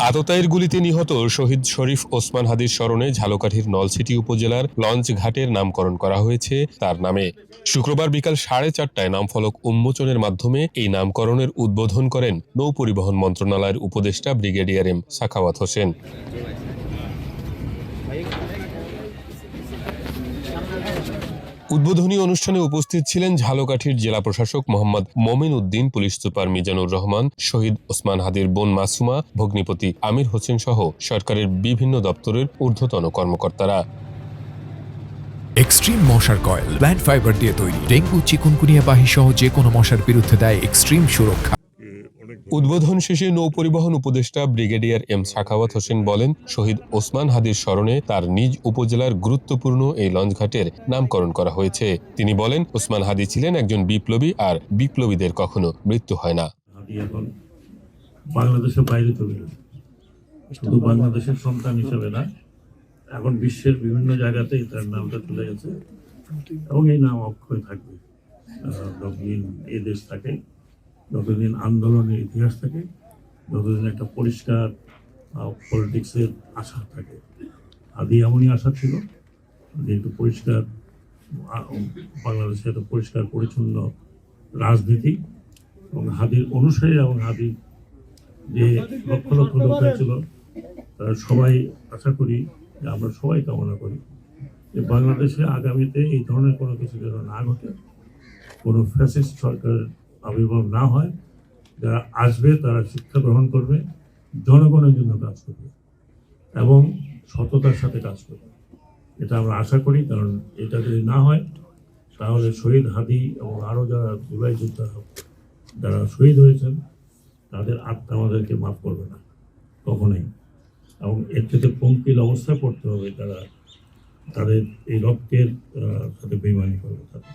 আততায়ীর গুলিতে নিহত শহীদ শরীফ ওসমান হাদির স্মরণে ঝালকাঠির নলছিটি উপজেলার লঞ্চ ঘাটের নামকরণ করা হয়েছে তার নামে। শুক্রবার বিকাল 4:30টায় নামফলক উন্মোচনের মাধ্যমে এই নামকরণের উদ্বোধন করেন নৌ পরিবহন মন্ত্রণালয়ের উপদেষ্টা ব্রিগেডিয়ার এম সাখাওয়াত হোসেন। উদ্বোধনী অনুষ্ঠানে উপস্থিত ছিলেন ঝালকাঠির জেলা প্রশাসক মোহাম্মদ মমিন উদ্দিন, পুলিশ সুপার মিজানুর রহমান, শহীদ ওসমান হাদির বোন মাসুমা, ভগ্নিপতি আমির হোসেন সহ সরকারের বিভিন্ন দপ্তরের ঊর্ধ্বতন কর্মকর্তারা। এক্সট্রিম মশার কয়েল প্ল্যান্ট ফাইবার দিয়ে তৈরি, ডেঙ্গু, চিকুনগুনিয়া বাহি সহ যে কোনো মশার বিরুদ্ধে দেয় এক্সট্রিম সুরক্ষা। উদ্বোধন শেষে নৌ পরিবহন উপদেষ্টা ব্রিগেডিয়ার এম সাখাওয়াত হোসেন বলেন, শহীদ ওসমান হাদির স্মরণে তার নিজ উপজেলার গুরুত্বপূর্ণ এই লঞ্চঘাটের নামকরণ করা হয়েছে। তিনি বলেন, ওসমান হাদি ছিলেন একজন বিপ্লবী, আর বিপ্লবীদের কখনো মৃত্যু হয় না। এখন বাংলাদেশের বাইরে চলে গেছে, শুধু বাংলাদেশের সন্তান হিসেবে না, এখন বিশ্বের বিভিন্ন জায়গাতেই তার নামটা চলে গেছে এবং এই নাম অক্ষয় থাকবে। যতদিন এই দেশ থাকে, যতদিন আন্দোলনের ইতিহাস থাকে, যতদিন একটা পরিষ্কার পলিটিক্সের আশা থাকে। আদি এমনই আশা ছিল যে একটু পরিষ্কার বাংলাদেশে একটা পরিষ্কার পরিচ্ছন্ন রাজনীতি এবং হাদির অনুসারী এবং হাদির যে লক্ষ লক্ষ লোক হয়েছিল, তারা সবাই আশা করি, আমরা সবাই কামনা করি যে বাংলাদেশে আগামীতে এই ধরনের কোনো কিছু যেন না ঘটে, কোনো ফ্যাসিস্ট সরকারের আবির্ভাব না হয়। যারা আসবে তারা শিক্ষা গ্রহণ করবে, জনগণের জন্য কাজ করবে এবং সততার সাথে কাজ করবে, এটা আমরা আশা করি। কারণ এটা যদি না হয় তাহলে শহীদ হাদি এবং আরও যারা জুলাই যোদ্ধা যারা শহীদ হয়েছেন তাদের আত্মা আমাদেরকে মাফ করবে না কখনোই, এবং এর থেকে পঙ্কিল অবস্থায় পড়তে হবে তারা তাদের এই রক্তের সাথে বেইমানি করবে তারা।